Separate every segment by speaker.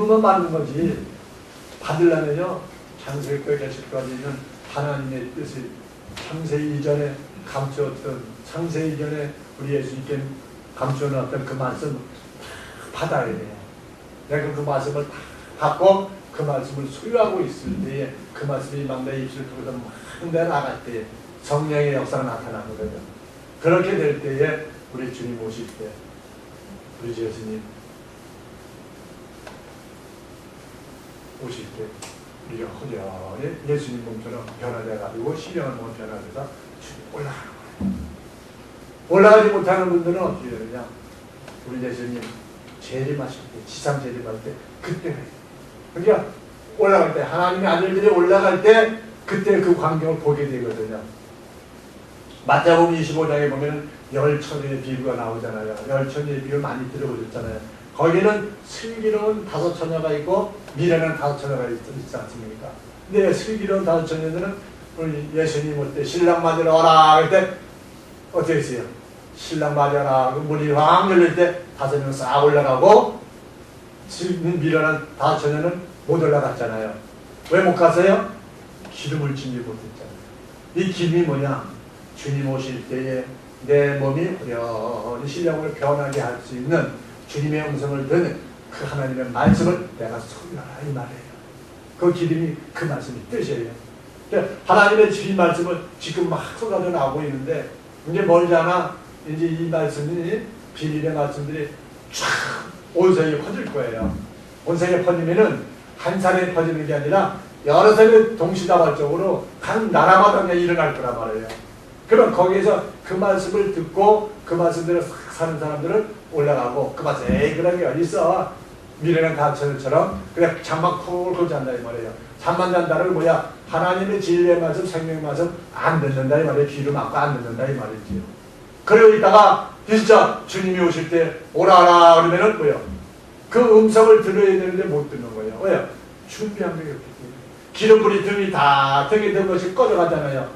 Speaker 1: 믿으면 받는 거지. 받으려면요 창세기에 계실까지는 하나님의 뜻을 창세 이전에 감추었던, 창세 이전에 우리 예수님께 감춰놨던 그 말씀 받아야 돼요. 내가 그 말씀을 다 받고 그 말씀을 소유하고 있을 때에 그 말씀이 막 내 입술을 통해서 막 내 나갈 때에 성령의 역사가 나타나는 거죠. 그렇게 될 때에 우리 주님 오실 때 우리 예수님 오실 때 우리가 허전히 예수님 몸처럼 변화돼가지고 신령한 몸 변화돼서 올라가는 거예요. 올라가지 못하는 분들은 어떻게 되느냐, 우리 예수님 재림하실 때, 지상 재림할 때 그때 그러니까 올라갈 때, 하나님의 아들들이 올라갈 때 그때 그 광경을 보게 되거든요. 마태복음 25장에 보면 열처녀의 비유가 나오잖아요. 열처녀의 비유 많이 들어보셨잖아요. 거기는 슬기로운 5처녀가 있고 미련한 5처녀가 있지 않습니까? 근데 슬기로운 5처녀들은 우리 예수님 올 때 신랑 맞으러 와라 할 때 어떻게 했어요? 신랑 맞아라. 문이 확 열릴 때 5명 싹 올라가고 미련한 5처녀는 못 올라갔잖아요. 왜 못 갔어요? 기름을 준비 못했잖아요. 이 기름이 뭐냐? 주님 오실 때에 내 몸이 호련히 신령으로 변하게 할 수 있는 주님의 음성을 듣는 그 하나님의 말씀을 내가 소유하라 이 말이에요. 그 기름이 그 말씀이 뜻이에요. 하나님의 주님 말씀을 지금 막 쏟아져 나오고 있는데 이제 멀지 않아 이제 이 말씀이 비밀의 말씀들이 쫙 온 세계에 퍼질 거예요. 온 세계에 퍼지면은 한 사람에 퍼지는 게 아니라 여러 사람이 동시다발적으로 각 나라마다 그냥 일어날 거란 말이에요. 그럼 거기에서 그 말씀을 듣고 그 말씀대로 싹 사는 사람들은 올라가고 그 말씀 에이 그런 게 어딨어 미련한 다처럼 그냥 잠만 쿨쿨 잔다 이 말이에요. 잠만 잔다는 뭐야? 하나님의 진리의 말씀, 생명의 말씀 안 듣는다 이 말이에요. 귀를 막고 안 듣는다 이 말이지요. 그러고 있다가 진짜 주님이 오실 때 오라라 그러면은 뭐예요? 그 음성을 들어야 되는데 못 듣는 거예요. 왜요? 준비한 게 없기 때문에. 기름불이 등이 다 등이 된 것이 꺼져가잖아요.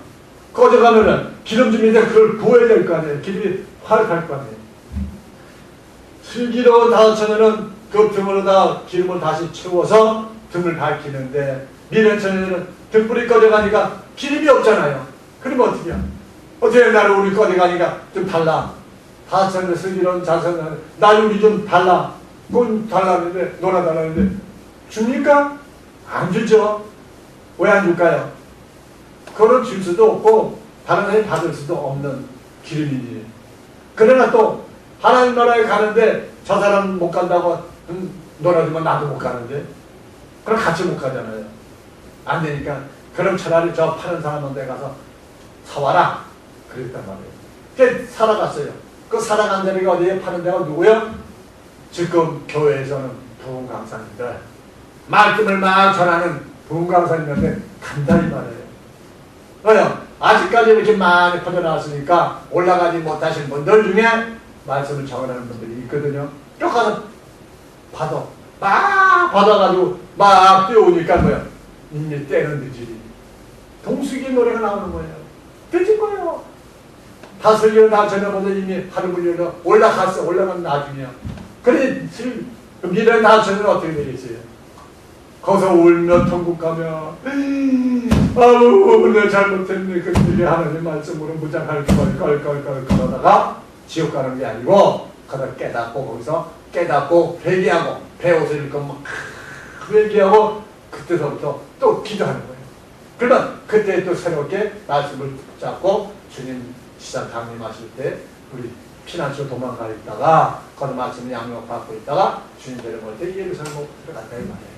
Speaker 1: 꺼져가면은 기름 준비인데 그걸 부어야 될 거 아니에요. 기름이 활 갈 거 아니에요. 슬기로운 5처녀는 그 등으로다 기름을 다시 채워서 등을 밝히는데 미련 처녀는 등불이 꺼져가니까 기름이 없잖아요. 그러면 어떻게 해요? 어떻게 나를 우리 꺼져가니까 좀 달라. 5처녀 슬기로운 자선은 나를 우리 좀 달라. 그건 달라는데 놀아달라는데 줍니까? 안 주죠. 왜 안 줄까요? 그걸 줄 수도 없고 다른 사람이 받을 수도 없는 기름이지. 그러나 또 하나님 나라에 가는데 저 사람 못 간다고 놀아주면 나도 못 가는데 그럼 같이 못 가잖아요. 안 되니까 그럼 차라리 저 파는 사람한테 가서 사와라 그랬단 말이에요. 그래서 살아갔어요. 그 살아간 자리가 어디에 파는 데가 누구요? 지금 교회에서는 부흥 강사님들 말씀을 막 전하는 부흥 강사님한테 간다 이 말이에요. 왜요? 아직까지 이렇게 많이 퍼져나왔으니까 올라가지 못하신 분들 중에 말씀을 전하는 분들이 있거든요. 쭉 가서 받아. 막 받아가지고 막 뛰어오니까 뭐야? 이미 때는 늦으리. 동숙이 노래가 나오는 거예요. 늦은 거예요. 다슬기를 다 전혀보다 이미 하루 불려서 올라갔어. 올라간 나중이야. 그래, 미래는 다 전혀 어떻게 되겠어요? 거기서 울며 천국 가며 아우 내가 잘못했네. 그들이 하나님 말씀으로 무장할 걸 그러다가 지옥 가는 게 아니고 그걸 깨닫고 거기서 깨닫고 회개하고 배옷을 입고 막 회개하고 그때서부터 또 기도하는 거예요. 그러면 그때 또 새롭게 말씀을 붙잡고 주님 시장 강림하실 때 우리 피난처 도망가 있다가 거기 말씀을 양육받고 있다가 주님 데려올 때 예루살렘 들어갔다 이 말이에요.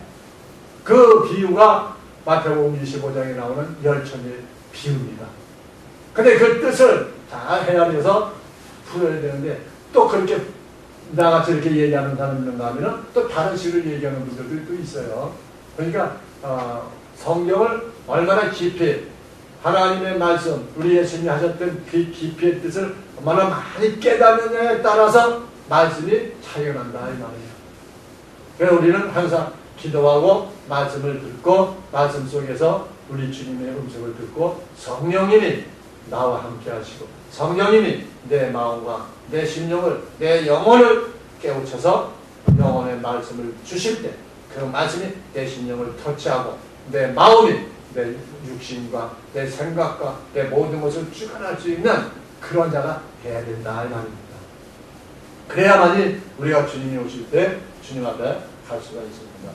Speaker 1: 그 비유가 마태복음 25장에 나오는 열처녀의 비유입니다. 근데 그 뜻을 다 헤아려서 풀어야 되는데 또 그렇게 나같이 이렇게 얘기하는 사람이 있는가 하면 또 다른 식으로 얘기하는 분들도 또 있어요. 그러니까 성경을 얼마나 깊이 하나님의 말씀 우리 예수님이 하셨던 그 깊이의 뜻을 얼마나 많이 깨닫느냐에 따라서 말씀이 차이가 난다 이 말이에요. 그래서 우리는 항상 기도하고 말씀을 듣고 말씀 속에서 우리 주님의 음성을 듣고 성령님이 나와 함께 하시고 성령님이 내 마음과 내 심령을 내 영혼을 깨우쳐서 영혼의 말씀을 주실 때 그 말씀이 내 심령을 터치하고 내 마음이 내 육신과 내 생각과 내 모든 것을 주관할 수 있는 그런 자가 해야 된다 이 말입니다. 그래야만이 우리가 주님이 오실 때 주님 앞에 갈 수가 있습니다.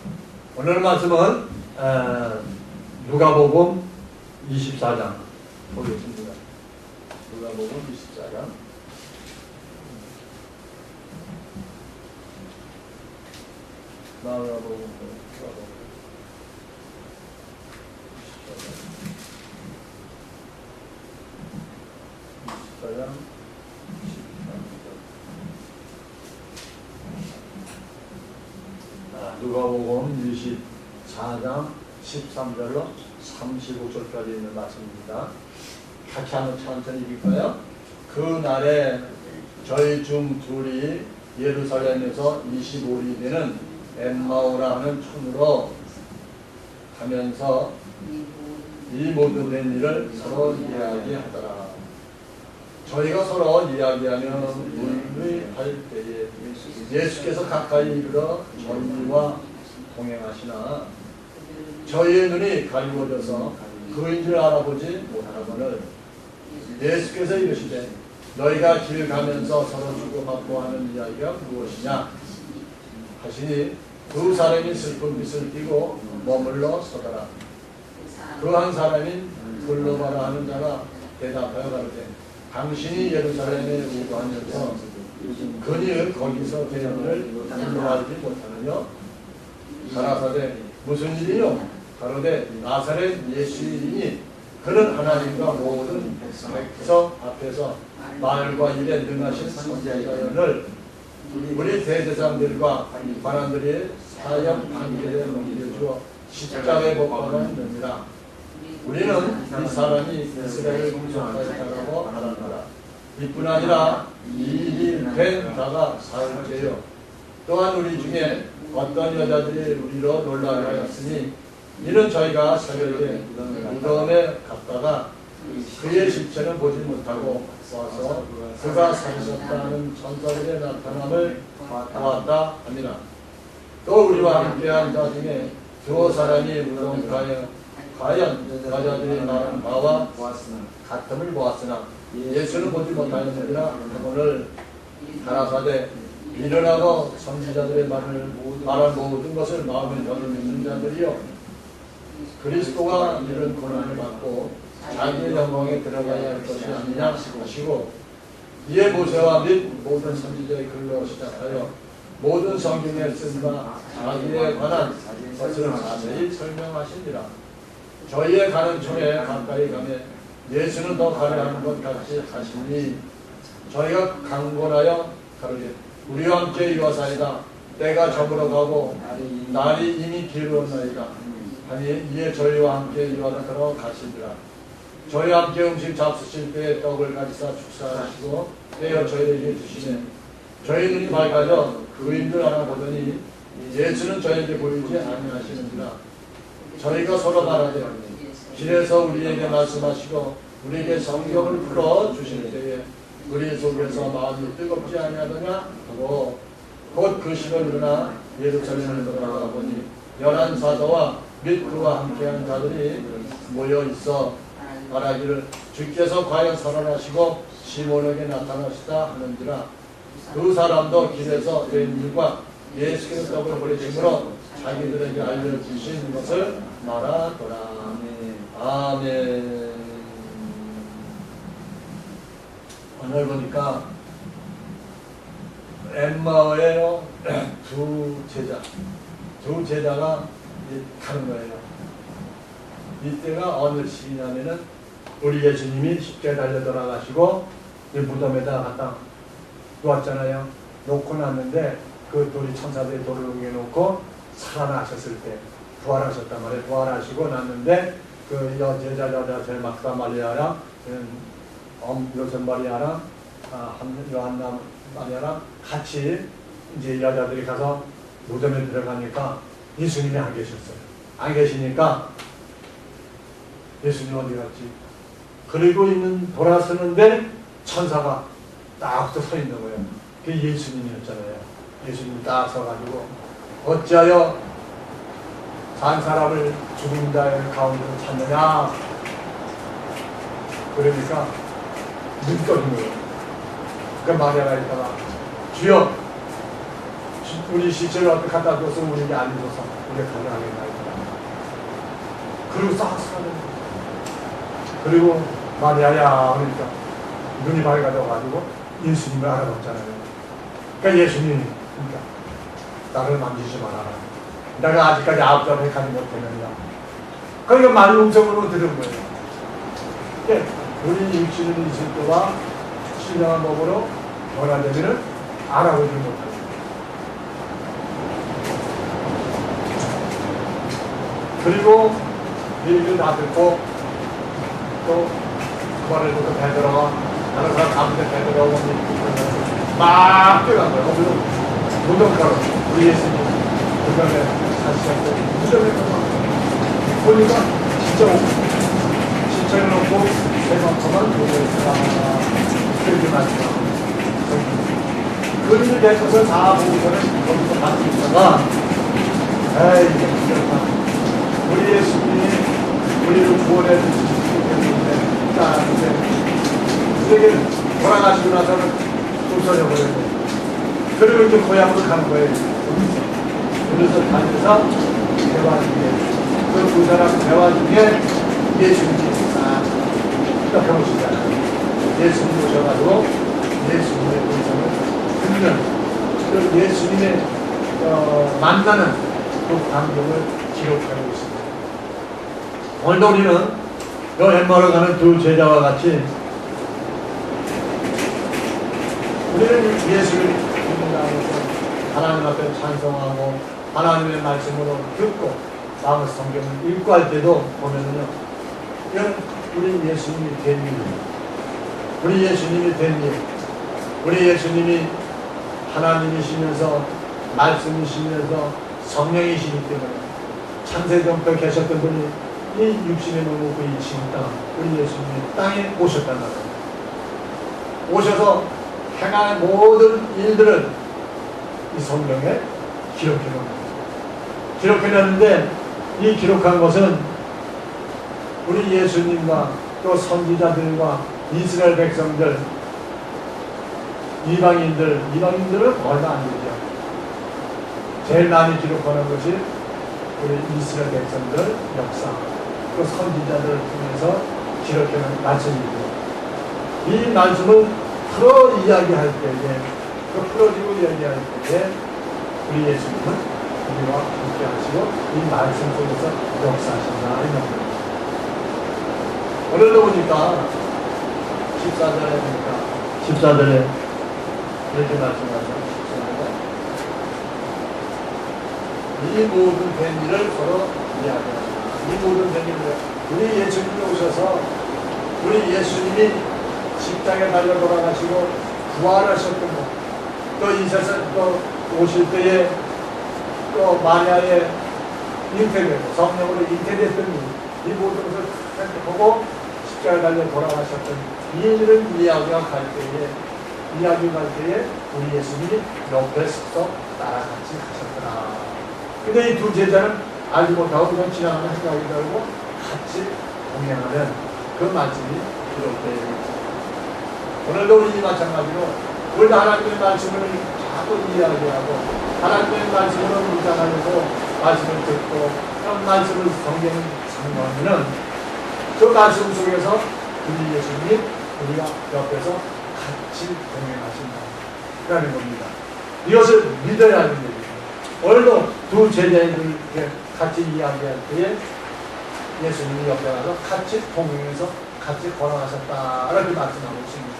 Speaker 1: 오늘 말씀은 누가복음 24장 보겠습니다. 누가복음 24장 누가복음 24장 누가복음 24장 13절로 35절까지 있는 말씀입니다. 같이 한번 천천히 읽을까요? 그 날에 저희 중 둘이 예루살렘에서 25리 되는 엠마오라 하는 촌으로 가면서 이 모든 된 일을 서로 이야기하더라. 저희가 서로 이야기하면 물리할 때에 예수께서 가까이 이르러 저희와 동행하시나 저희의 눈이 가리워져서 그인 줄 알아보지 못하거늘 예수께서 이르시되 너희가 길 가면서 서로 주고받고 하는 이야기가 무엇이냐 하시니 두 사람이 슬픈 빛을 띠고 머물러 서더라. 그 한 사람이 글로바라 하는 자가 대답하여 가로되 당신이 예루살렘에 우거하면서 그니 거기서 대언을 인도하지 못하느냐? 가라사대 무슨 일이요? 가로되 나사렛 예수이니 그는 하나님과 모든 백성 앞에서 말과 일에 능하신 선지자연을 우리 대제사장들과 관원들이 사형 판결에 넘겨주어 십자가에 못 박았느니라. 우리는 이 사람이 이스라엘 공성하였다고 하는구나. 이뿐 아니라 이 일이 된 자가 사흘째요. 또한 우리 중에 어떤 여자들이 우리로 놀라하였으니 이는 저희가 새벽에 무덤에 갔다가 그의 실체는 보지 못하고 와서 그가 살으셨다는 천사들의 나타남을 보았다 합니다. 또 우리와 함께한 자 중에 두 사람이 무덤가에 과연 여자들이 말한 바와 같음을 보았으나 예수는 보지 못하였느니라. 오늘 가라사대 일어나고 선지자들의 말한 모든 것을 마음에 넣는 믿는 자들이요 그리스도가 이런 고난을 받고 자기의 영광에 들어가야 할 것이 아니냐 하시고 이에 모세와 및 모든 선지자의 글로 시작하여 모든 성경에 쓴 바 자기에 관한 것을 자세히 설명하시니라. 저희의 가는 촌에 가까이 가면 예수는 더 가려하는 것 같이 하시니 저희가 강권하여 가로되 우리와 함께 이와사이다. 때가 저물어 가고 날이 이미 길었나이다. 하니 이에 저희와 함께 이와사로 가시더라. 저희와 함께 음식 잡수실 때에 떡을 가지사 축사하시고 떼어 저희에게 주시네. 저희 눈이 밝아져 그인들 알아보더니 예수는 저에게 보이지 아니하시는지라. 저희가 서로 말하되 길에서 우리에게 말씀하시고 우리에게 성경을 풀어 주실 때에 우리 속에서 마음이 뜨겁지 아니하더냐 하고 곧 그 시로 일어나 예루살렘을 돌아가 보니 11사도와 및 그와 함께한 자들이 모여 있어 말하기를 주께서 과연 살아나시고 시몬에게 나타나시다 하는지라. 두 사람도 길에서 된 일과 예수께서 떡을 버리심으로 자기들에게 알려주신 것을 말하더라. 아멘. 오늘 보니까 엠마오의 두 제자가 가는 거예요. 이때가 어느 시기냐면은 우리 예수님이 십자가에 달려 돌아가시고 무덤에다 갖다 놓았잖아요. 놓고 났는데 그 돌이 천사들이 돌을 옮겨놓고 살아나셨을 때 부활하셨단 말이에요. 부활하시고 났는데 그 여제자 제일 막사 마리아랑 요셉 마리아랑 요한나 마리아랑 같이 이제 여자들이 가서 무덤에 들어가니까 예수님이 안 계셨어요. 안 계시니까 예수님 어디 갔지? 그리고 돌아서는데 천사가 딱 서 있는 거예요. 그게 예수님이었잖아요. 예수님이 딱 서가지고 어찌하여 산 사람을 죽은 자의 가운데로 찾느냐? 그러니까 눈 떠는 거예요. 그 마리아가 있다가 주여 우리 시체를 어떻게 갖다 줘서 우리에게 알려줘서 우리가 가져가겠나이다. 그리고 싹 사는 거예요. 그리고 마리아야 그러니까 눈이 밝아져가지고 예수님을 알아봤잖아요. 그러니까 예수님 그러니까 나를 만지지 말아라. 내가 아직까지 아홉자에 가지 못했느냐. 그러니까 많은 음성으로 들은 거예요. 예, 우리 육신은 있을 때와 신령한 몸으로 변화되면은 알아보지 못합니다. 그리고 얘기를 다 듣고 또 그말을 듣고 베드로가 다른 사람 가운데 베드로가 오니 막 뛰어간 거예요. 무덤가로 우리 예수님 무덤에 사시셨고 무덤에 보니까 진짜 시체를 놓고 세만큼만 무덤에서 그렇게 말씀하고 그림을 대쳐서 다 보고서는 거기서 받고 있다가 에이 우리 예수님이 우리를 구원해 주시기 때문에 우리에게 돌아가시고 나서는 부서져버려요. 그리고 이제 고향으로 가는 거예요. 그래서 다니면서 대화 중에 그 두 사람 대화 중에 예수님이 딱 해보시잖아요. 예수님 오셔가지고 예수님의 음성을 듣는 그 예수님의 만나는 그 광경을 기록하고 있습니다. 오늘도 우리는 엠마오로 가는 두 제자와 같이 우리는 예수를 믿는다면서 하나님 앞에 찬송하고 하나님의 말씀으로 듣고 마음의 성경을 읽고 할 때도 보면은요, 이건 우리 예수님이 된 일이에요. 우리 예수님이 된 일, 우리 예수님이 하나님이시면서 말씀이시면서 성령이시기 때문에 창세전부터 계셨던 분이 이 육신의 몸을 입고 이 지금 땅, 우리 예수님이 땅에 오셨단 말이에요. 오셔서 행한 모든 일들을 이 성경에 기록해놨는데 이 기록한 것은 우리 예수님과 또 선지자들과 이스라엘 백성들, 이방인들은 얼마 안 되죠. 제일 많이 기록하는 것이 우리 이스라엘 백성들 역사, 또 선지자들을 통해서 기록해놓은 말씀이고, 이 말씀을 풀어 이야기할 때에, 풀어지고 이야기할 때에 우리 예수님은 우리와 함께 하시고 이 말씀 속에서 역사하신다 이 말입니다. 오늘도 보니까 14절에 보니까 14절에 이렇게 말씀하죠. 이 모든 된 일을 서로 이야기합니다. 이 모든 된 일을 우리 예수님이 오셔서 우리 예수님이 십자가에 달려 돌아가시고 부활하셨던 것, 또 이 세상 또 오실 때에 또 마리아의 잉태되고 성령으로 잉태됐던 이 모든 것을 보고 십자가에 달려 돌아가셨던 이 일을 이야기가 갈 때에 우리 예수님이 옆에 서서 나랑 같이 가셨더라. 근데 이 두 제자는 알지 못하고 그냥 지나가는 생각이 들고 같이 동행하는 그 말씀이 기록되어 있습니다. 오늘도 우리 마찬가지로 우리도 하나님의 말씀을 자꾸 이야기하고 하나님의 말씀으로 묵상하려고 말씀을 듣고 그런 말씀을 성경을 상고하면은 그 말씀 속에서 우리 예수님이 우리가 옆에서 같이 동행하신다라는 겁니다. 이것을 믿어야 하는 일입니다. 오늘도 두 제자들에게 같이 이야기할 때에 예수님이 옆에 가서 같이 동행해서 같이 걸어가셨다 이렇게 말씀하고 있습니다.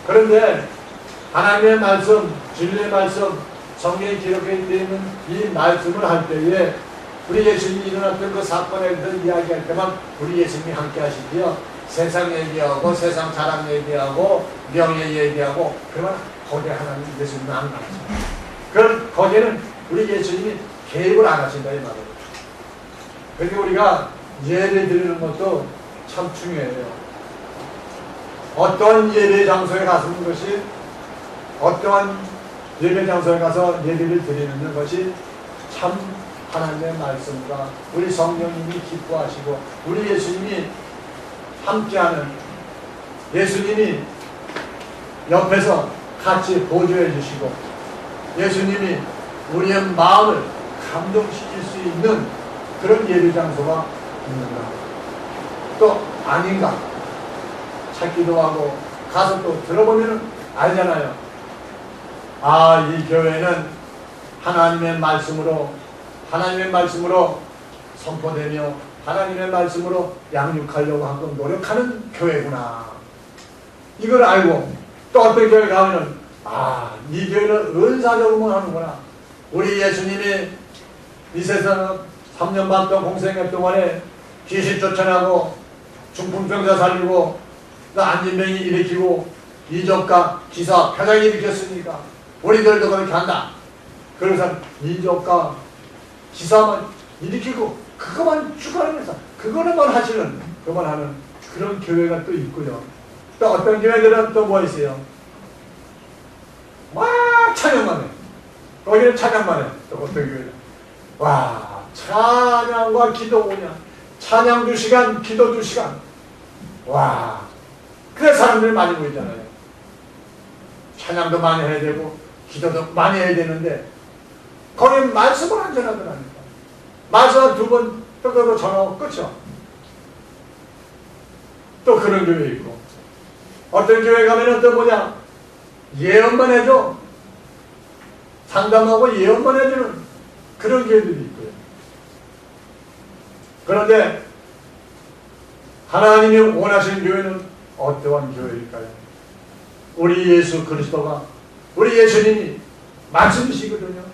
Speaker 1: 그런데 하나님의 말씀, 진리의 말씀, 성경에 기록되어 있는 이 말씀을 할 때에 우리 예수님이 일어났던 그 사건에 대해서 이야기할 때만 우리 예수님이 함께 하시고요. 세상 얘기하고 세상 자랑 얘기하고 명예 얘기하고 그러면 거기에 하나님 예수님은 안 나가십니다. 그럼 거기에는 우리 예수님이 개입을 안 하신다 이 말이에요. 그러니까 우리가 예배 드리는 것도 참 중요해요. 어떠한 예배 장소에 가는 것이 어떠한 예배 장소에 가서 예배를 드리는 것이 참 하나님의 말씀과 우리 성령님이 기뻐하시고 우리 예수님이 함께하는, 예수님이 옆에서 같이 보조해 주시고 예수님이 우리의 마음을 감동시킬 수 있는 그런 예배 장소가 있는가, 또 아닌가 찾기도 하고 가서 또 들어보면 알잖아요. 아, 이 교회는 하나님의 말씀으로 선포되며 하나님의 말씀으로 양육하려고 하고 노력하는 교회구나. 이걸 알고 또 어떤 교회 가면은 아, 이 교회는 은사적으로만 하는구나. 우리 예수님이 이 세상 3년 반 동안 공생애 동안에 귀신 쫓아내고 중풍병자 살리고 안진병이 일으키고 이적과 기사 표적이 일으켰으니까 우리들도 그렇게 한다. 그래서 이적과 기사만 일으키고 그것만 추가하면서 그거만 하시는, 그것만 하는 그런 교회가 또 있고요. 또 어떤 교회들은 또 뭐 있어요? 와, 찬양만 해. 거기는 찬양만 해. 또 어떤 교회는 와, 찬양과 기도 오냐, 찬양 2시간, 기도 2시간. 와, 그래 사람들이 많이 모이잖아요. 찬양도 많이 해야 되고 기도도 많이 해야 되는데 거기 말씀을 안 전하더라니까. 말씀 2번 또 전하고 끝이야. 또 그런 교회 있고, 어떤 교회 가면은 또 뭐냐, 예언만 해줘. 상담하고 예언만 해주는 그런 교회들이 있고요. 그런데 하나님이 원하시는 교회는 어떠한 교회일까요? 우리 예수 그리스도가, 우리 예수님이 말씀이시거든요.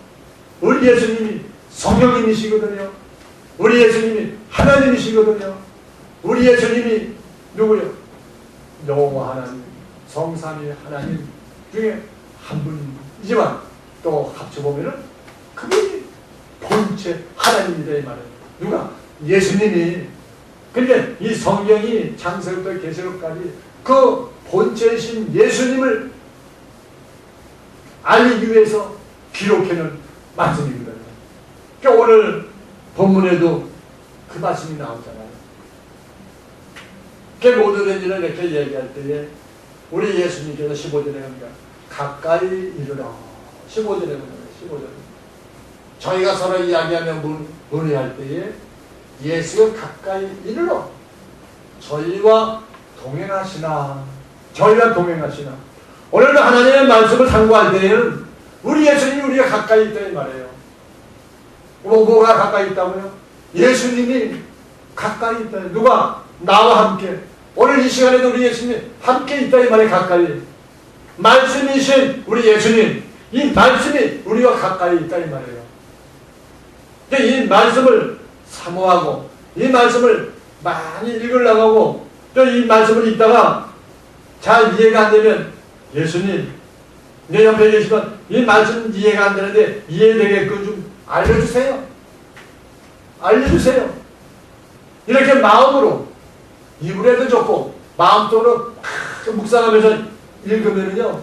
Speaker 1: 우리 예수님이 성령님이시거든요. 우리 예수님이 하나님이시거든요. 우리 예수님이 누구요? 여호와 하나님, 성삼위 하나님 중에 한 분이지만 또 합쳐보면은 그분이 본체 하나님이다 이 말이에요. 누가? 예수님이. 그러니까 이 성경이 창세부터 계시록까지 그 본체이신 예수님을 알리기 위해서 기록해놓은 말씀이거든요. 그러니까 오늘 본문에도 그 말씀이 나오잖아요. 그 모든 일을 이렇게 얘기할 때에 우리 예수님께서 15절에 합니다. 가까이 이르라. 15절에 보면 15절. 저희가 서로 이야기하며 문의할 때에 예수가 가까이 이르러 저희와 동행하시나. 저희와 동행하시나. 오늘도 하나님의 말씀을 상고할 때에는 우리 예수님이 우리가 가까이 있다 이 말이에요. 뭐가 가까이 있다고요? 예수님이 가까이 있다. 누가? 나와 함께. 오늘 이 시간에도 우리 예수님이 함께 있다 이 말이에요. 가까이. 말씀이신 우리 예수님, 이 말씀이 우리와 가까이 있다 이 말이에요. 이 말씀을 사모하고 이 말씀을 많이 읽으려고 또 이 말씀을 읽다가 잘 이해가 안 되면 예수님, 내 옆에 계시면 이 말씀 이해가 안 되는데 이해되게끔 좀 알려주세요. 알려주세요. 이렇게 마음으로, 입으로도 좋고 마음속으로 묵상하면서 읽으면요,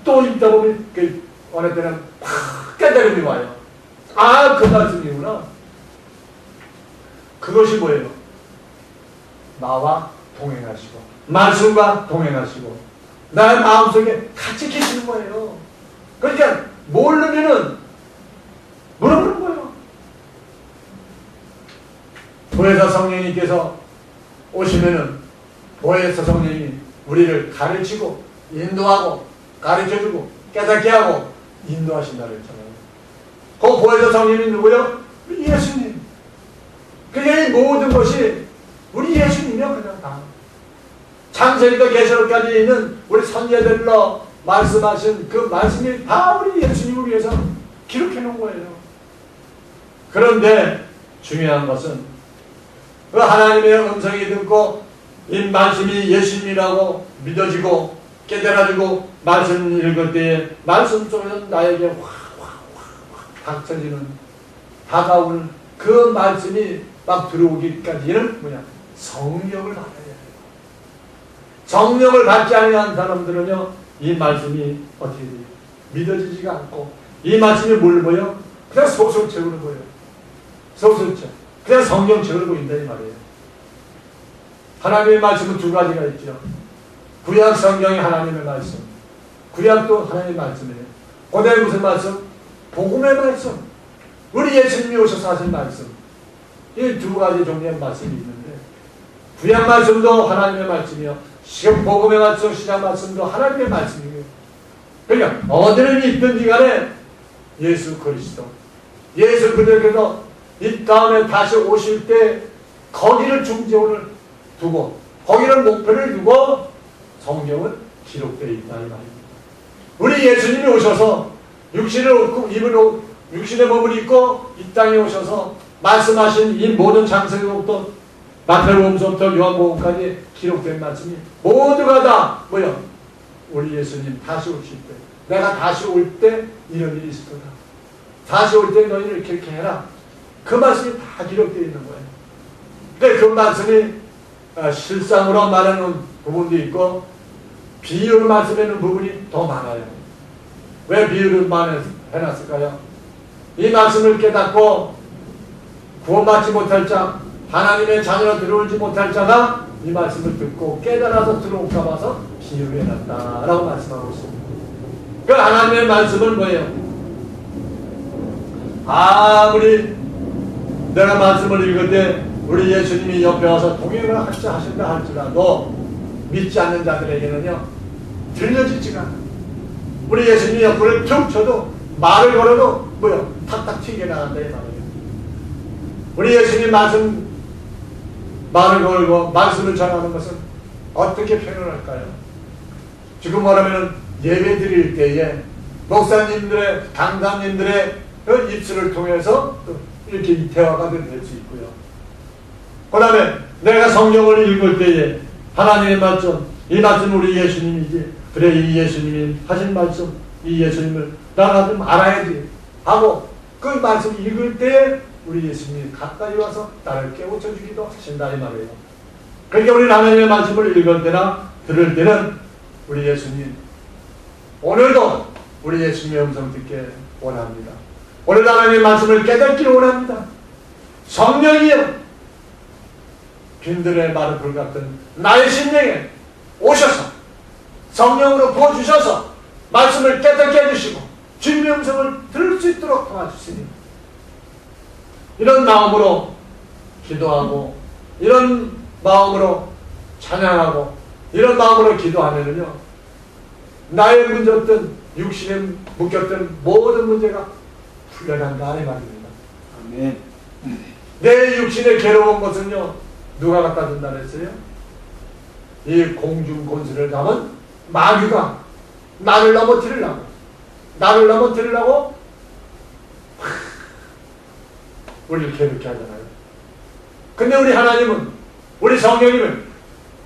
Speaker 1: 또 읽다 보면 그 어느 때는 팍 깨달음이 와요. 아, 그 말씀이구나. 그것이 뭐예요? 나와 동행하시고 말씀과 동행하시고 나의 마음속에 같이 계시는 거예요. 그러니까 모르면은 물어보는 거예요. 보혜사 성령님께서 오시면은 보혜사 성령님이 우리를 가르치고 인도하고 가르쳐주고 깨닫게 하고 인도하신다고 했잖아요. 그 보혜사 성령님이 누구요? 우리 예수님. 그게 모든 것이 우리 예수님이요. 그냥 다. 창세기부터 계시록까지 있는 우리 선제들로 말씀하신 그 말씀이 다 우리 예수님을 위해서 기록해 놓은 거예요. 그런데 중요한 것은 그 하나님의 음성이 듣고 이 말씀이 예수님이라고 믿어지고 깨달아지고 말씀 읽을 때에 말씀 속에서 나에게 확 닥쳐지는, 다가오는 그 말씀이 막 들어오기까지는 뭐냐? 성령을 받아야 돼요. 성령을 받지 않은 사람들은요, 이 말씀이 어떻게 돼요? 믿어지지가 않고 이 말씀이 뭘 보여? 그냥 속속 채우는 거예요. 썩었죠. 그냥 성경책을 보인다 이 말이에요. 하나님의 말씀은 두 가지가 있죠. 구약 성경이 하나님의 말씀, 구약도 하나님의 말씀이에요. 고대 무슨 말씀? 복음의 말씀. 우리 예수님이 오셔서 하신 말씀. 이 두 가지 종류의 말씀이 있는데, 구약 말씀도 하나님의 말씀이요, 복음의 말씀, 신약 말씀도 하나님의 말씀이에요. 그러니까 어디를 있든지 간에 예수 그리스도, 예수 그리스도께서 이 다음에 다시 오실 때 거기를 중심을 두고, 거기를 목표를 두고 성경은 기록되어 있다 이 말입니다. 우리 예수님이 오셔서 육신의 몸을 입고 이 땅에 오셔서 말씀하신 이 모든 장세기부터 마태복음서부터 요한복음까지 기록된 말씀이 모두가 다 뭐야? 우리 예수님 다시 오실 때, 내가 다시 올 때 이런 일이 있을 거다. 다시 올 때 너희는 이렇게 해라. 그 말씀이 다 기록되어 있는 거예요. 근데 그 말씀이 실상으로 말하는 부분도 있고 비유로 말씀하는 부분이 더 많아요. 왜 비유를 해놨을까요? 이 말씀을 깨닫고 구원받지 못할 자, 하나님의 자녀로 들어오지 못할 자가 이 말씀을 듣고 깨달아서 들어올까 봐서 비유를 해놨다라고 말씀하고 있습니다. 그 하나님의 말씀은 뭐예요? 아무리 내가 말씀을 읽을 때 우리 예수님이 옆에 와서 동행을 하신다 할지라도 믿지 않는 자들에게는요 들려지지가 않아요. 우리 예수님이 옆구리를 툭 쳐도 말을 걸어도 뭐야 탁탁 튀게 나간다 이 말이에요. 우리 예수님 말을 걸고 말씀을 전하는 것은 어떻게 표현할까요? 지금 말하면 예배 드릴 때에 목사님들의 강사님들의 그 입술을 통해서 이렇게 이 대화가 될 수 있고요. 그 다음에 내가 성경을 읽을 때에 하나님의 말씀, 이 말씀 우리 예수님이지, 그래 이 예수님이 하신 말씀, 이 예수님을 나가 좀 알아야지 하고 그 말씀 읽을 때 우리 예수님이 가까이 와서 나를 깨우쳐 주기도 하신다 이 말이에요. 그러니까 우리 하나님의 말씀을 읽을 때나 들을 때는 우리 예수님 오늘도 우리 예수님의 음성 듣게 원합니다. 오늘 하나님의 말씀을 깨닫기를 원합니다. 성령이여 빈들의 마른 불 같은 나의 심령에 오셔서 성령으로 부어주셔서 말씀을 깨닫게 해주시고 주님의 음성을 들을 수 있도록 도와주시니 이런 마음으로 기도하고 이런 마음으로 찬양하고 이런 마음으로 기도하면은요 나의 문제였던 육신에 묶였던 모든 문제가 풀려난다 이 말입니다.
Speaker 2: 아멘.
Speaker 1: 내 육신에 괴로운 것은요 누가 갖다 준다 그랬어요? 이 공중곤수를 잡은 마귀가 나를 넘어뜨리려고 우리를 괴롭게 하잖아요. 근데 우리 하나님은 우리 성령님은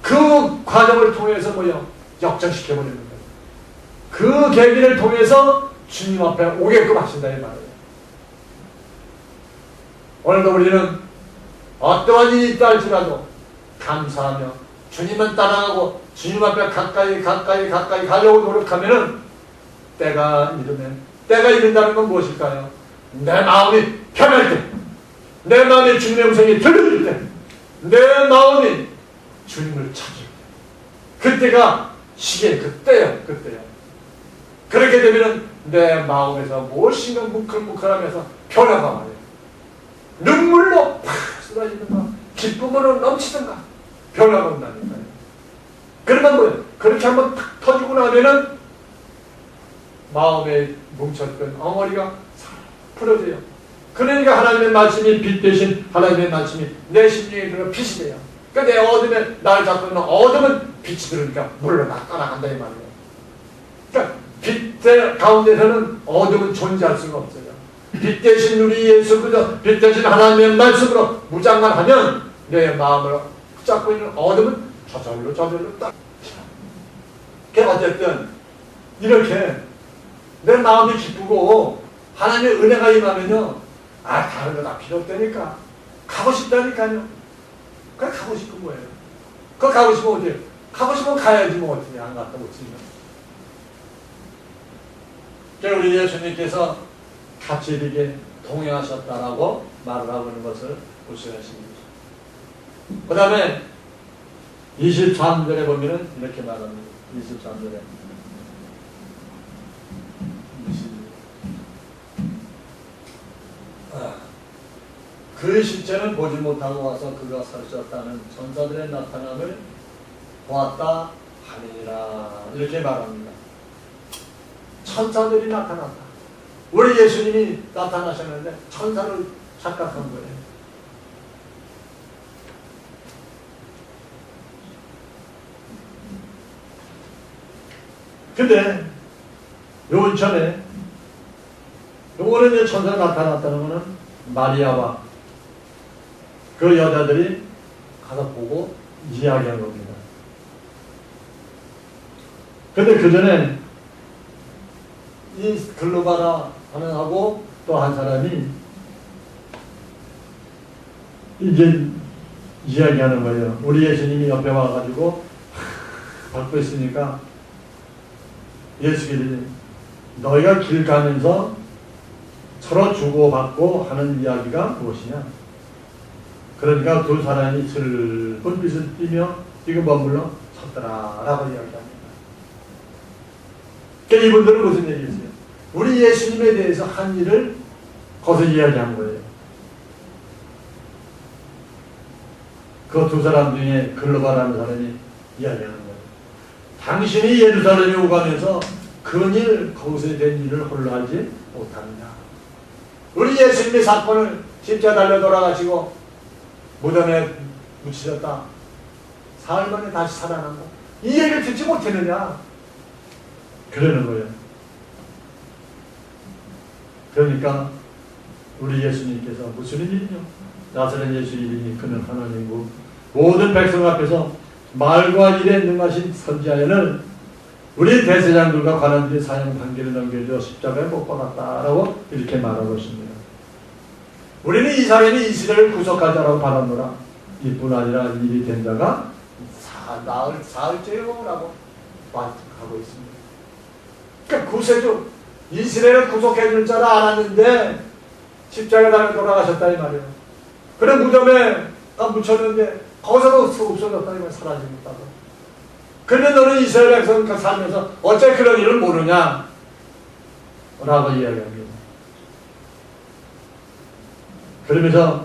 Speaker 1: 그 과정을 통해서 뭐요? 역전시켜버리는 거예요. 그 계기를 통해서 주님 앞에 오게끔 하신다 이 말이에요. 오늘도 우리는 어떠한 일이 있다 할지라도 감사하며 주님은 따라가고 주님 앞에 가까이 가려고 노력하면은 때가 이른다는 건 무엇일까요? 내 마음이 편할 때, 내 마음에 주님의 음성이 들릴 때, 내 마음이 주님을 찾을 때, 그때가 시기에 그때요. 그렇게 되면은 내 마음에서 무엇인가 뭉클뭉클하면서 변화가 와요. 눈물로 팍 쏟아지는가, 기쁨으로 넘치든가 변화가 온다니까요. 그러면 뭐예요? 그렇게 한번 탁 터지고 나면은 마음에 뭉쳤던 엉어리가 풀어져요. 그러니까 하나님의 말씀이 빛 대신 하나님의 말씀이 내 심령에 들어 빛이 돼요. 그러니까 내 어둠에 나를 잡고 있는 어둠은 빛이 들으니까 물러나 떠나간다 이 말이에요. 그러니까 빛 가운데서는 어둠은 존재할 수가 없어요. 빛 대신 우리 예수 그리스도 빛 대신 하나님의 말씀으로 무장만 하면 내 마음을 붙잡고 있는 어둠은 저절로 딱. 어쨌든 이렇게 내 마음이 기쁘고 하나님의 은혜가 임하면요 다른 거 다 필요 없다니까 가고 싶다니까요. 그래 가고 싶은 거예요. 그거 가고 싶으면 어때요? 가고 싶으면 가야지 뭐 어떻게 안 갔다 못지면. 우리 예수님께서 같이 이렇게 동행하셨다라고 말을 하고 있는 것을 볼 수가 있습니다. 그 다음에 23절에 보면은 이렇게 말합니다. 23절에 그 시체는 보지 못하고 와서 그가 살으셨다는 천사들의 나타남을 보았다 하니라 이렇게 말합니다. 천사들이 나타났다. 우리 예수님이 나타나셨는데 천사를 착각한 거예요. 근데 요 전에 요거는 이제 천사가 나타났다는 거는 마리아와 그 여자들이 가서 보고 이야기한 겁니다. 근데 그 전에 이 글로바라 하는 하고 또 한 사람이 이제 이야기하는 거예요. 우리 예수님이 옆에 와가지고 받고 있으니까 예수님이 너희가 길 가면서 서로 주고받고 하는 이야기가 무엇이냐? 그러니까 두 사람이 슬픈 빛을 띠며 지금 머물러 섰더라라고 이야기합니다. 그러니까 이분들은 무슨 얘기였어요? 우리 예수님에 대해서 한 일을 거기서 이야기한 거예요. 그 두 사람 중에 글로바라는 사람이 이야기하는 거예요. 당신이 예루살렘에 오가면서 근일 거기서 된 일을 홀로 하지 못하느냐. 우리 예수님의 사건을 십자가 달려 돌아가시고 무덤에 묻히셨다. 사흘 만에 다시 살아난다. 이 얘기를 듣지 못했느냐. 그러는 거예요. 그러니까 우리 예수님께서 무슨 일이냐. 나사렛 예수 이름이 그는 하나님이고 모든 백성 앞에서 말과 일에 능하신 선지자에는 우리 대제사장들과 관원들이 사형 판결을 넘겨줘 십자가에 못 박았다라고 이렇게 말하고 있습니다. 우리는 이 사람이 이스라엘을 구속하자라고 받았노라. 이뿐 아니라 일이 된 자가 사흘째요라고 하고 있습니다. 그러니까 구세주 이스라엘을 구속해 줄 자를 알았는데 십자가에 달려 돌아가셨다 이 말이에요. 그래 무덤에 묻혔는데 거기서도 없어졌다 이 말. 사라집니다. 그런데 너는 이스라엘 백성 살면서 어째 그런 일을 모르냐? 라고 이야기합니다. 그러면서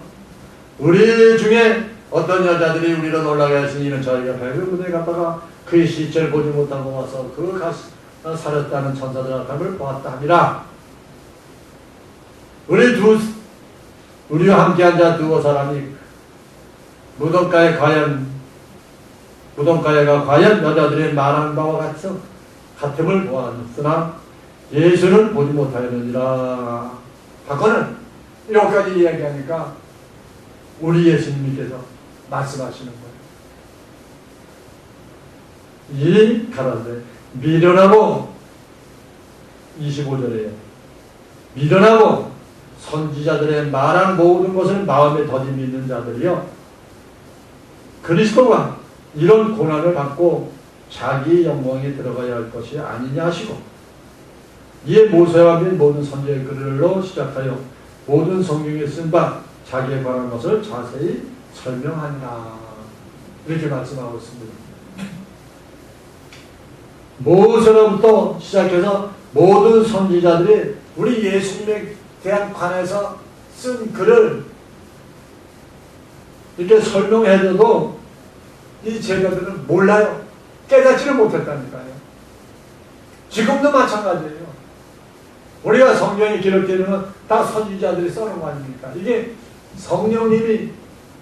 Speaker 1: 우리 중에 어떤 여자들이 우리를 놀라게 하시니 이는 저희가 배를 무대에 갔다가 그의 시체를 보지 못하고 와서 그 살았다는 천사들 나타남을 보았다 하니라. 우리와 함께 앉아 두어 사람이 무덤가에가 과연 여자들의 말한 바와 같음을 보았으나 예수는 보지 못하였느니라. 바꿔는 여기까지 이야기하니까 우리 예수님께서 말씀하시는 거예요. 이 가라사대 미련하고 25절에요. 미련하고 선지자들의 말한 모든 것을 마음에 더디 믿는 자들이요 그리스도가 이런 고난을 받고 자기 영광에 들어가야 할 것이 아니냐 하시고 이에 모세와 및 모든 선지자의 글로 시작하여 모든 성경에 쓴 바 자기에 관한 것을 자세히 설명하니라. 이렇게 말씀하고 있습니다. 모세로부터 시작해서 모든 선지자들이 우리 예수님에 대한 관해서 쓴 글을 이렇게 설명해줘도 이 제자들은 몰라요. 깨닫지를 못했다니까요. 지금도 마찬가지예요. 우리가 성경에 기록되는 건 다 선지자들이 써놓은 거 아닙니까? 이게 성령님이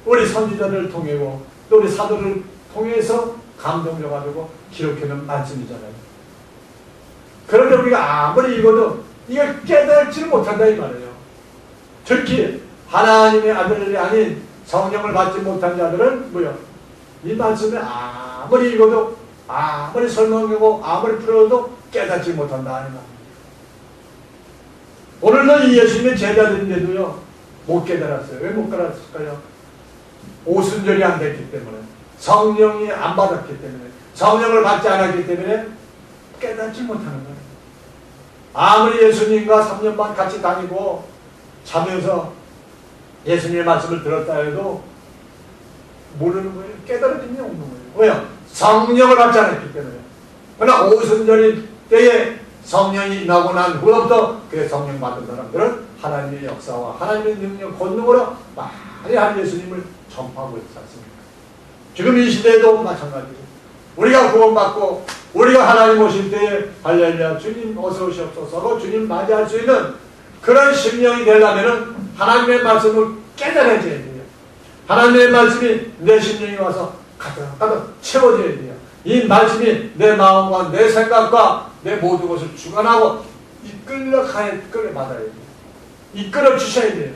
Speaker 1: 우리 선지자들을 통해고 또 우리 사도를 통해서 감동해가지고 기록해놓은 말씀이잖아요. 그런데 우리가 아무리 읽어도 이걸 깨달지를 못한다 이 말이에요. 특히 하나님의 아들이 아닌 성령을 받지 못한 자들은 뭐요? 이 말씀을 아무리 읽어도 아무리 설명하고 아무리 풀어도 깨닫지 못한다 이 말이에요. 오늘도 이 예수님의 제자들인데도요 못 깨달았어요. 왜 못 깨달았을까요? 오순절이 안 됐기 때문에, 성령이 안 받았기 때문에, 성령을 받지 않았기 때문에 깨닫지 못하는 거예요. 아무리 예수님과 3년 반 같이 다니고 자면서 예수님의 말씀을 들었다 해도 모르는 거예요. 깨달음이 없는 거예요. 왜요? 성령을 받지 않았기 때문에. 그러나 오순절일 때에 성령이 나고 난 후부터 그 성령 받은 사람들은 하나님의 역사와 하나님의 능력, 권능으로 많이 한 예수님을 전파하고 있지 않습니까? 지금 이 시대에도 마찬가지예요. 우리가 구원받고 우리가 하나님 오실 때에 할렐루야 주님 어서 오시옵소서 주님 맞이할 수 있는 그런 심령이 되려면 하나님의 말씀을 깨달아야 돼요. 하나님의 말씀이 내 심령에 와서 가득 채워져야 돼요. 이 말씀이 내 마음과 내 생각과 내 모든 것을 주관하고 끌어받아야 돼요. 이끌어 주셔야 돼요.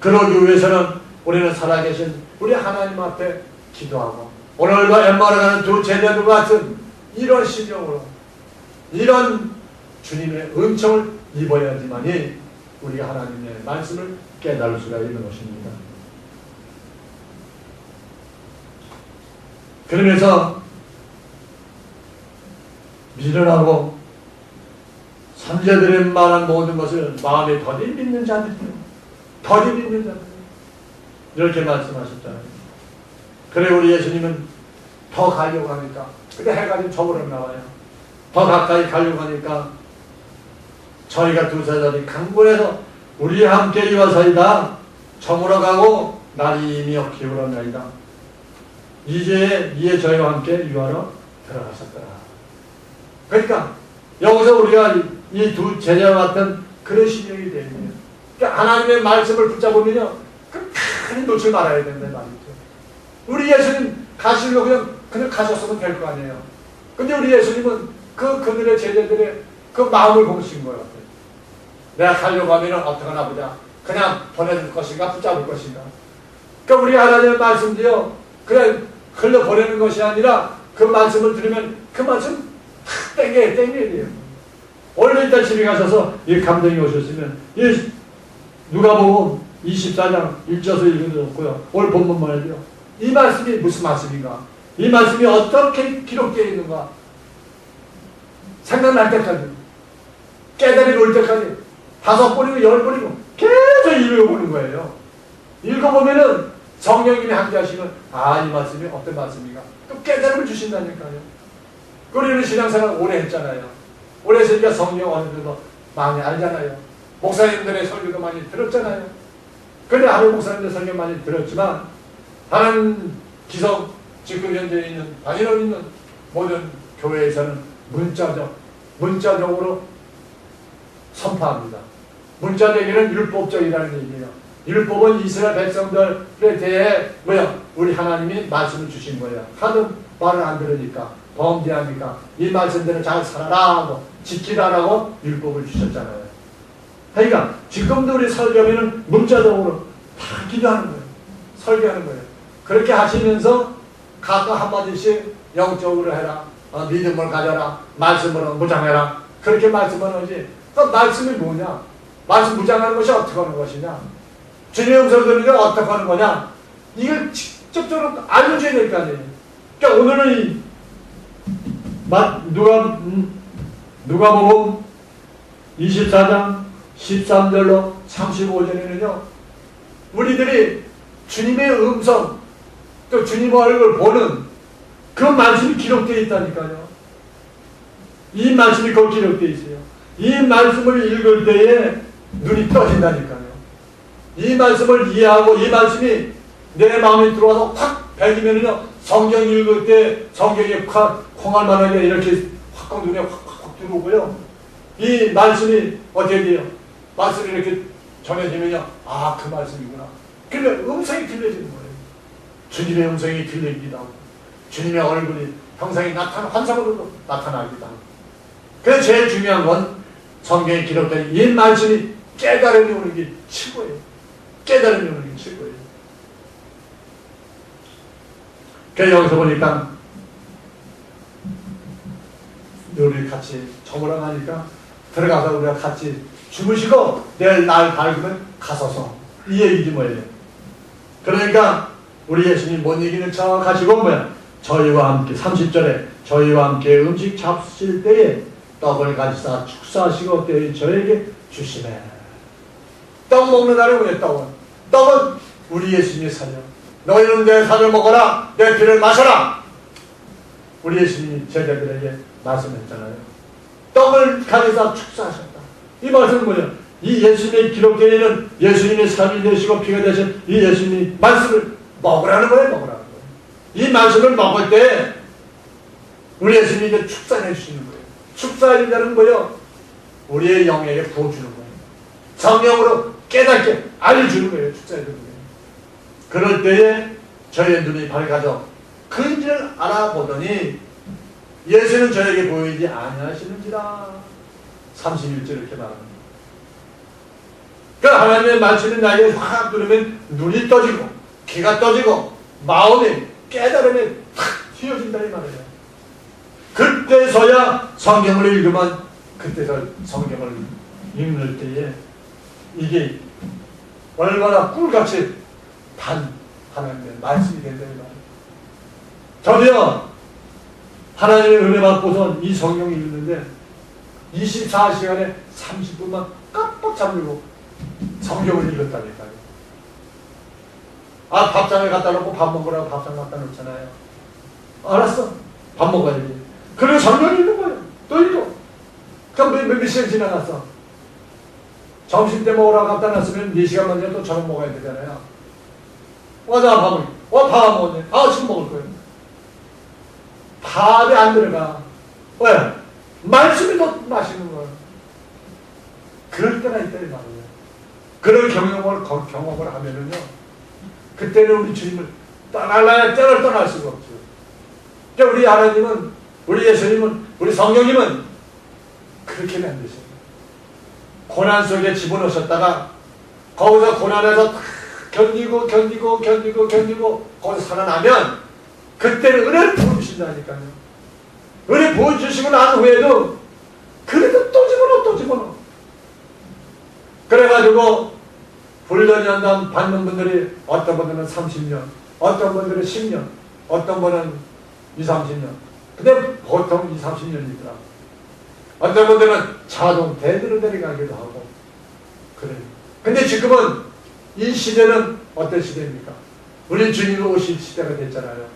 Speaker 1: 그러기 위해서는 우리는 살아계신 우리 하나님 앞에 기도하고 오늘과 엠마오로 가는 두 제자들과 같은 이런 심령으로 이런 주님의 은총을 입어야지만이 우리가 하나님의 말씀을 깨달을 수가 있는 것입니다. 그러면서 미련하고 선제들의 말한 모든 것을 마음에 더디 믿는 자들이요. 더디 믿는 자들. 이렇게 말씀하셨잖아요. 그래 우리 예수님은 더 가려고 하니까 근데 해가 좀 저물어 나와요. 더 가까이 가려고 하니까 저희가 두 사람이 강군에서 우리와 함께 유하사이다. 저물어 가고 날이 이미 기울었나이다. 이제 저희와 함께 유하러 들어가셨더라. 그러니까 여기서 우리가 이 두 제자와 같은 그런 심령이 되면 그러니까 하나님의 말씀을 붙잡으면요 끝까지 놓지 말아야 된다는 말이죠. 우리 예수님 가시려고 그냥 가셨으면 될 거 아니에요. 근데 우리 예수님은 그 그들의 제자들의 그 마음을 보신 거예요. 내가 가려고 하면 어떡하나 보자. 그냥 보내줄 것인가 붙잡을 것인가. 그러니까 우리 하나님의 말씀도요 그냥 흘려보내는 것이 아니라 그 말씀을 들으면 그 말씀 탁 땡겨야 돼요. 오늘 일단 집에 가셔서 이 감독이 오셨으면 이 누가복음 24장 1절에서 읽어놓고요. 오늘 본문만 해도요. 이 말씀이 무슨 말씀인가? 이 말씀이 어떻게 기록되어 있는가? 생각날 때까지 깨달음이 올 때까지 5번이고 10번이고 계속 읽어보는 거예요. 읽어보면은 성령님이 함께 하시면 이 말씀이 어떤 말씀인가? 또 깨달음을 주신다니까요. 우리는 신앙생활 오래 했잖아요. 오래 했으니까 성령 어느 정도 많이 알잖아요. 목사님들의 설교도 많이 들었잖아요. 그런데 하루 목사님들 설교 많이 들었지만 다른 기성 지금 현재 있는 단위로 있는 모든 교회에서는 문자적으로 선포합니다. 문자되기는 율법적이라는 얘기예요. 율법은 이스라엘 백성들에 대해 우리 하나님이 말씀을 주신 거예요. 하도 말을 안 들으니까 범죄하니까 이 말씀대로 잘 살아라 하고 지키라라고 율법을 주셨잖아요. 그러니까 지금도 우리 설교하면 문자적으로 다 기도하는 거예요. 설교하는 거예요. 그렇게 하시면서 각각 한마디씩 영적으로 해라. 믿음을 가져라. 말씀으로 무장해라. 그렇게 말씀을 하지. 그 말씀이 뭐냐? 말씀 무장하는 것이 어떻게 하는 것이냐? 주님의 음성을 들으니까 어떻게 하는 거냐? 이걸 직접적으로 알려줘야 될 거 아니에요. 그러니까 오늘은 누가복음 24장 13절로 35절에는요. 우리들이 주님의 음성 또 주님의 얼굴을 보는 그 말씀이 기록되어 있다니까요. 이 말씀이 거기 기록되어 있어요. 이 말씀을 읽을 때에 눈이 떠진다니까요. 이 말씀을 이해하고 이 말씀이 내 마음에 들어와서 확 배기면은요. 성경 읽을 때 성경에 콩알만하게 이렇게 확 눈에 확 들어오고요. 이 말씀이 어떻게 돼요? 말씀이 이렇게 전해지면요. 그 말씀이구나. 그러면 음성이 들려지는 거예요. 주님의 음성이 들리기도 하고 주님의 얼굴이 형상이 환상으로도 나타나기도 하고. 그래서 제일 중요한 건 성경에 기록된 이 말씀이 깨달음이 오는 게 최고예요. 깨달음이 오는 게 최고예요. 그래서 여기서 보니까 우리 같이 저물어 가니까 들어가서 우리가 같이 주무시고 내일 날 밝으면 가서서 이 얘기지 뭐예요. 그러니까 우리 예수님 못 이기는 척 하시고 저희와 함께 30절에 저희와 함께 음식 잡수실 때에 떡을 가지사 축사하시고 때에 저에게 주시네. 떡 먹는 날에 왜 떡은? 떡은 우리 예수님이 살려. 너희는 내 살을 먹어라, 내 피를 마셔라. 우리 예수님이 제자들에게 말씀했잖아요. 떡을 가져다 축사하셨다. 이 말씀은 뭐냐? 이 예수님의 기록되어 있는 예수님의 살이 되시고 피가 되신 이 예수님이 말씀을 먹으라는 거예요. 먹으라는 거예요. 이 말씀을 먹을 때 우리 예수님이 이제 축사해 주시는 거예요. 축사해준다는 거예요. 우리의 영에게 부어주는 거예요. 성령으로 깨닫게 알려주는 거예요. 축사해주는 거예요. 그럴 때에 저희의 눈이 밝아져 그인지를 알아보더니 예수는 저에게 보이지 아니하시는지라. 31절 이렇게 말합니다. 그러니까 하나님의 말씀이 나에게 확 들으면 눈이 떠지고 귀가 떠지고 마음이 깨달음이 탁 튀어진다 이 말이에요. 그때서야 성경을 읽으면 그때서 성경을 읽는 때에 이게 얼마나 꿀같이 단 하나님의 말씀이 된다 이 말이에요. 저도요 하나님의 은혜 받고선 이 성경을 읽는데 24시간에 30분만 깜빡 잠들고 성경을 읽었다니까요. 아, 밥상에 갖다 놓고 밥 먹으라고 밥상 갖다 놓잖아요. 알았어. 밥 먹어야지. 그리고 성경을 읽는 거예요. 또 읽어. 그럼 몇 시간 지나갔어. 점심 때 먹으라고 갖다 놨으면 4시간 만에 또 저녁 먹어야 되잖아요. 나 밥 먹어. 밥 안 먹었네. 지금 먹을 거예요. 밥이 안 들어가. 왜? 말씀이 더 맛있는 거예요. 그럴 때가 있다 이 말이에요. 그런 경험을 하면은요, 그때는 우리 주님을 떠날라야 때를 떠날 수가 없어요. 그러니까 우리 하나님은, 우리 예수님은, 우리 성령님은 그렇게 만드셔요. 고난 속에 집어넣으셨다가 거기서 고난에서 견디고 거기서 살아나면 그때는 은혜를 부어주신다니까요. 은혜 부어주시고 난 후에도 그래도 또 집어넣어. 그래가지고 훈련연단 받는 분들이 어떤 분들은 30년, 어떤 분들은 10년, 어떤 분은 20, 30년. 근데 보통 20, 30년이더라. 어떤 분들은 자동 대대로 내려가기도 하고 그래요. 근데 지금은 이 시대는 어떤 시대입니까? 우리 주님이 오실 시대가 됐잖아요.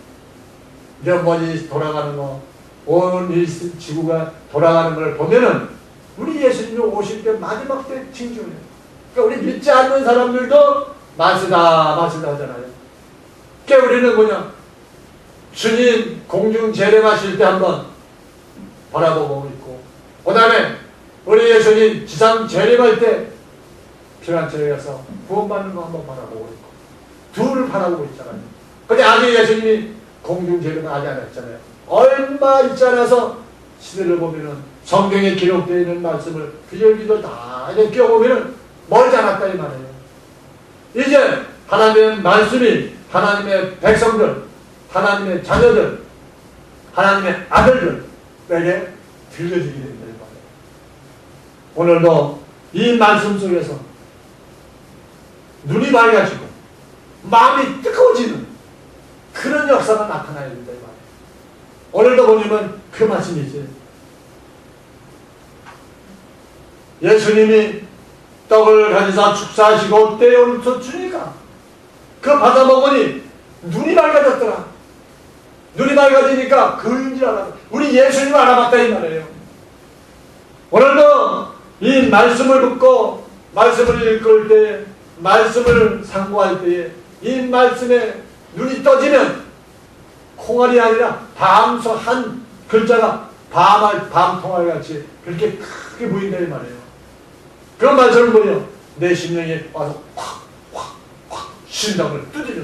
Speaker 1: 이제 뭐지 돌아가는 거, 온 지구가 돌아가는 걸 보면은 우리 예수님이 오실 때 마지막 때 징조예요. 그러니까 우리 믿지 않는 사람들도 마시다 하잖아요. 그러니까 우리는 뭐냐? 주님 공중 재림하실 때 한번 바라보고 있고, 그 다음에 우리 예수님 지상 재림할 때 피난처에 가서 구원받는 거 한번 바라보고 있고, 둘을 바라보고 있잖아요. 근데 아직 예수님이 공중 재림은 아직 안 했잖아요. 얼마 있지 않아서 시대를 보면은 성경에 기록되어 있는 말씀을 비절기도 다 끼워보면은 멀지 않았다 이 말이에요. 이제 하나님의 말씀이 하나님의 백성들, 하나님의 자녀들, 하나님의 아들들에게 들려지게 된다 이 말이에요. 오늘도 이 말씀 속에서 눈이 밝아지고 마음이 뜨거워지는 그런 역사가 나타나야 된다 이 말이에요. 오늘도 보면 그 말씀이지. 예수님이 떡을 가지사 축사하시고 떼어서 주니까 그 받아 먹으니 눈이 밝아졌더라. 눈이 밝아지니까 그인지 알았다. 우리 예수님을 알아봤다 이 말이에요. 오늘도 이 말씀을 듣고 말씀을 읽을 때, 말씀을 상고할 때에 이 말씀에 눈이 떠지면 콩알이 아니라 밤소 한 글자가 밤통알 같이 그렇게 크게 보인다 이 말이에요. 그런 말씀은 뭐예요? 내 심령에 와서 확 심장을 두드려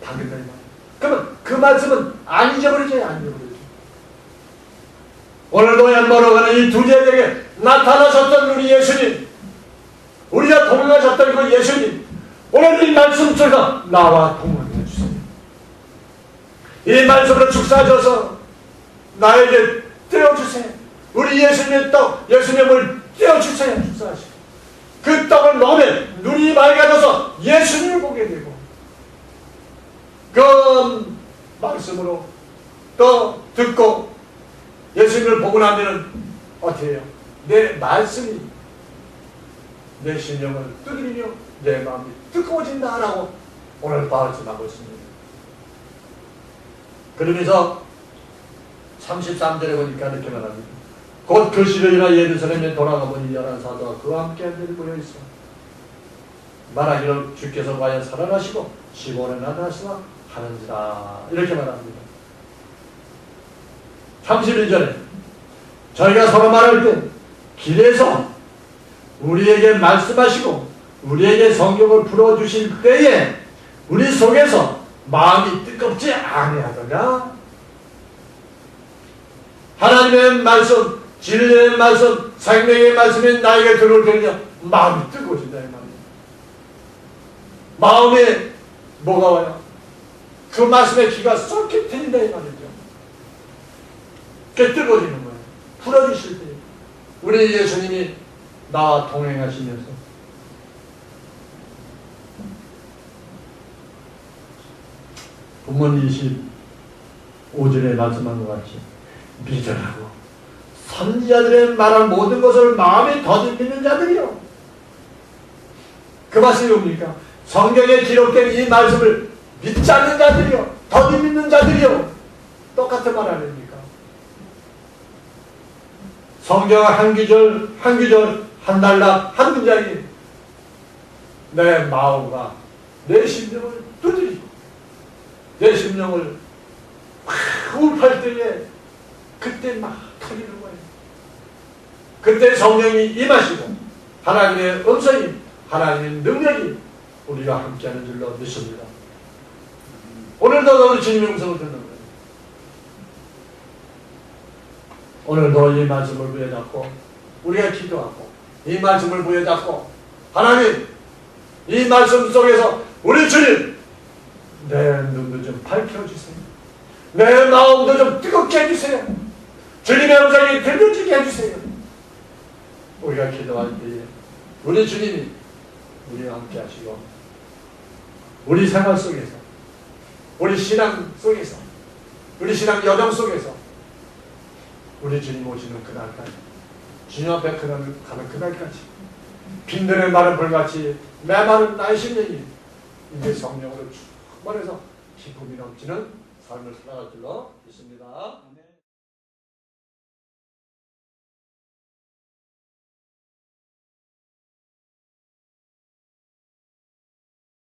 Speaker 1: 당긴다 이 말이에요. 그러면 그 말씀은 안 잊어버리죠. 안 잊어버리죠. 오늘도 얀마로 이 두 제자에게 나타나셨던 우리 예수님, 우리가 동행하셨던 그 예수님, 오늘 이 말씀 속에서 나와 동행해 주세요. 이 말씀으로 축사하셔서 나에게 떼어주세요. 우리 예수님의 떡, 예수님을 떼어주세요. 축사하시고 그 떡을 먹으면 눈이 맑아져서 예수님을 보게 되고, 그 말씀으로 또 듣고 예수님을 보고 나면은 어떻게 해요? 내 말씀이 내 심령을 두드리며 내 마음이 뜨거워진다라고 오늘 말씀하고 있습니다. 그러면서 33절에 보니까 이렇게 말합니다. 곧 그 시로 일어 예루살렘에 돌아가 보니 11사도가 그와 함께 한들이 모여있어 말하기를 주께서 과연 살아나시고 15년 나타나시나 하는지라 이렇게 말합니다. 31절에 저희가 서로 말할 때 길에서 우리에게 말씀하시고 우리에게 성경을 풀어주실 때에 우리 속에서 마음이 뜨겁지 아니하더냐. 하나님의 말씀, 진리의 말씀, 생명의 말씀이 나에게 들어올 때는요 마음이 뜨거워진다 이 말이에요. 마음에 뭐가 와요? 그 말씀에 기가 썩게 트인다 이 말이죠. 그게 뜨거워지는 거예요. 풀어주실 때 우리 예수님이 나와 동행하시면서 본문 25절에 말씀한 것 같이 믿으라고 선지자들의 말한 모든 것을 마음에 더듬 믿는 자들이요. 그 말씀이 뭡니까? 성경에 기록된 이 말씀을 믿지 않는 자들이요 더듬 믿는 자들이요 똑같은 말 아닙니까? 성경 한 구절 한 구절 한 단락 한 문장이 내 마음과 내 심령을 두드리고 내 심령을 막 울팔 때에 그때 막 터지는 거예요. 그때 성령이 임하시고 하나님의 음성이 하나님의 능력이 우리가 함께하는 줄로 믿습니다. 오늘도 우리 주님의 음성을 듣는 거예요. 오늘도 이 말씀을 부여잡고 우리가 기도하고 이 말씀을 부여잡고 하나님 이 말씀 속에서 우리 주님 내 눈도 좀 밝혀주세요. 내 마음도 좀 뜨겁게 해주세요. 주님의 음성이 들려지게 해주세요. 우리가 기도할 때에 우리 주님이 우리와 함께 하시고 우리 생활 속에서 우리 신앙 속에서 우리 신앙 여정 속에서 우리 주님 오시는 그날까지 주님 앞에 가는 그날까지 빈들의 마른 불같이 메마른 나의 심령이 이제 성령으로 충만해서 기쁨이 넘치는 삶을 살아갈 줄로 믿습니다.